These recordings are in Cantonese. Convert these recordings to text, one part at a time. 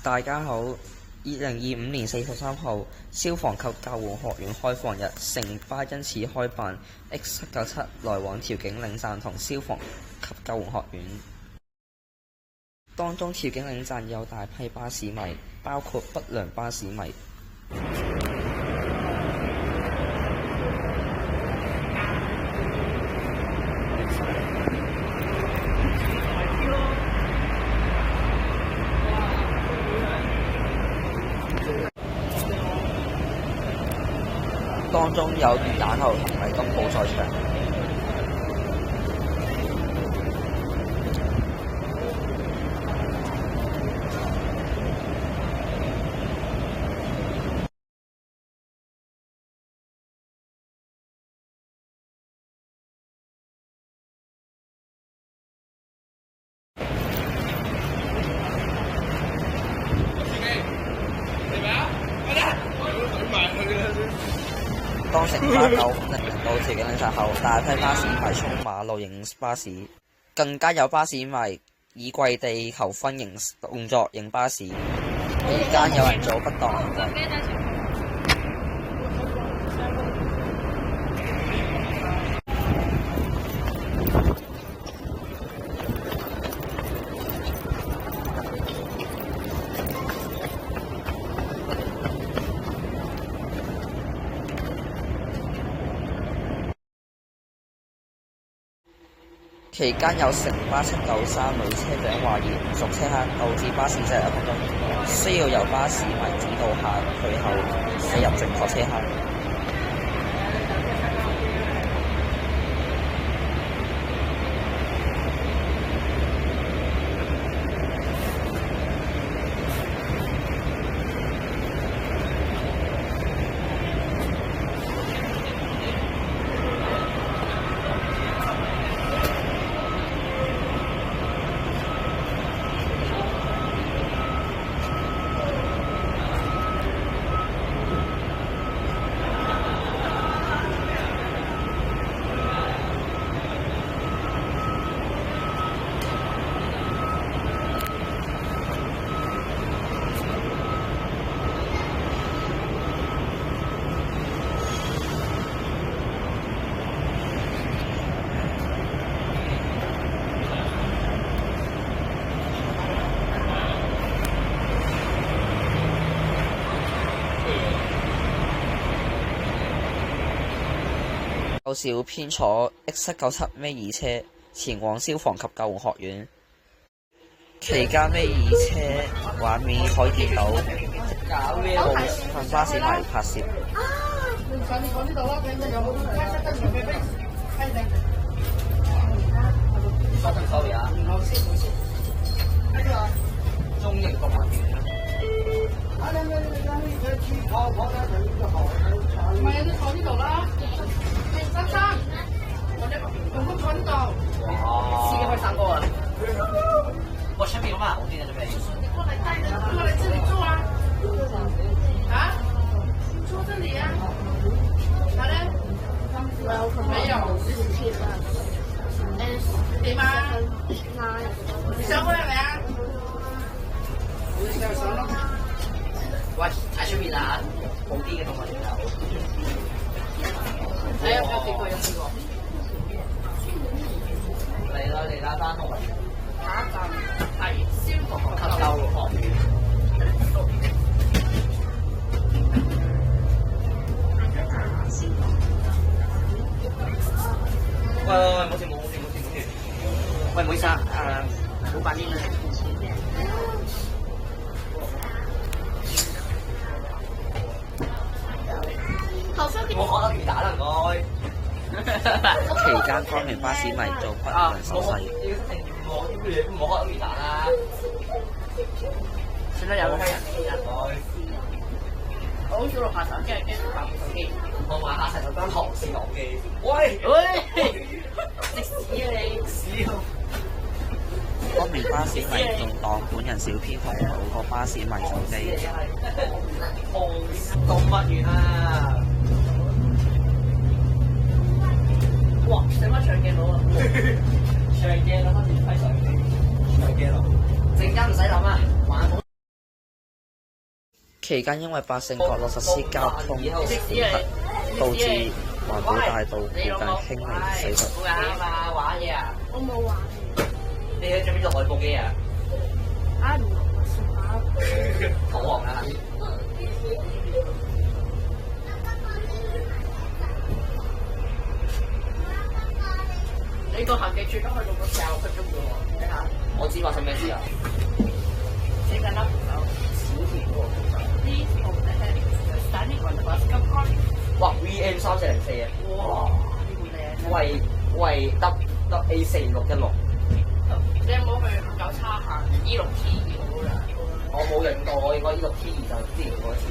大家好，2025年4月13號，消防及救援學院開放日，城巴因此開辦 X797 來往調景嶺站同消防及救援學院。當中調景嶺站有大批巴士迷，包括不良巴士迷。當中有魚蛋後同米金寶在場。當城巴950到調景嶺站後，大批巴士迷衝馬路迎巴士，更加有巴士迷以跪地求婚動作迎巴士，期間有人做不當行為。期間有城巴793女車長懷疑唔熟車坑，導致巴士滯留1分鐘，需要由巴士迷指導下退後駛入正確車坑。有小編坐 X797 尾二車前往消防及救援學院，期間尾二車畫面可以見到部分巴士迷拍攝。sorry 啊，中型動物園唔係啊，你坐呢度啦。先生，我呢個坐呢度。司機開3個啊！我出面嘛，我今天準備。過來這裡坐啊！啊？坐這裡啊？好嘞。沒有。點啊？你上過嚟未啊？喂，踩出面啊！好啲嘅動物園有。你有冇試過？嚟啦，單動物園。下一站係消防及救援學院。喂，冇事。喂，唔好意思啊，老闆呢？我學得魚蛋啦，唔該。期間多名巴士迷做不良手勢。唔好學得魚蛋啦。算啦，有個人我好少落下場，驚拍手機。我買下齊就當唐氏狼機。喂！食屎啊你！屎！多名巴士迷仲當本人小編同某個巴士迷手機。動物園啊！哇！使乜長鏡佬啊？長鏡啦，開始睇相機。長鏡佬，陣間唔使諗啊，玩好。期間因為百勝角落實施交通管轄，導致環保大道附近輕微死亡。冇眼啊嘛，玩嘢啊！我冇玩。你去做邊度開部機啊？啊唔係，土王啊！你個行記處都去到個時候分鐘嘅喎，睇下。我知發生咩事啊？整緊粒小田喎，哇 ！VM 3404啊！哇！喂，W A4616。你有冇去搞叉行 E6T2 啊？我冇用過，我應該 E6T2就之前嗰次。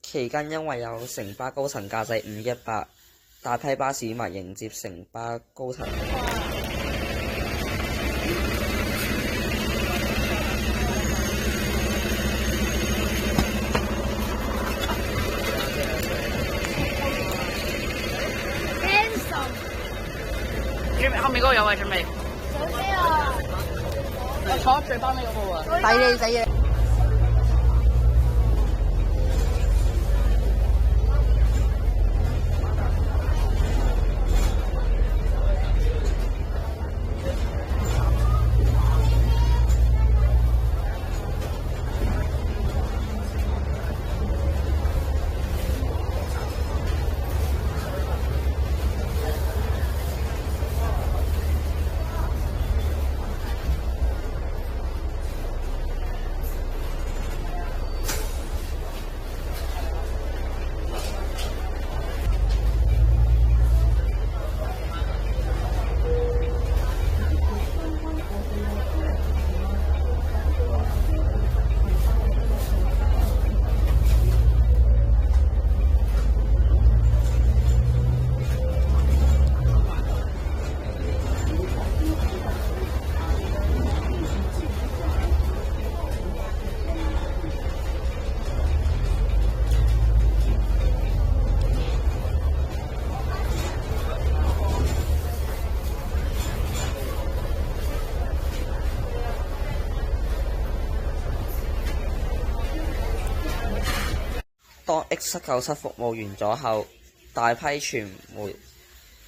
期間因為有城巴高層駕駛518，大批巴士迷迎接城巴高層。後面嗰個有位準備。上車啊！我坐最包尾嗰部啊！抵你死嘢！當 X797 服務完咗後，大批傳媒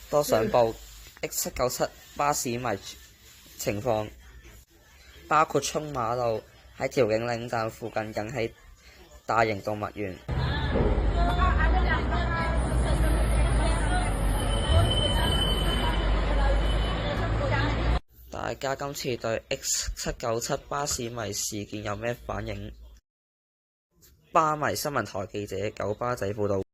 都上報 X797 巴士迷情況，包括衝馬路喺調景嶺站附近引起大型動物園。大家今次對 X797 巴士迷事件有咩反應？巴迷新聞台記者九巴仔報道。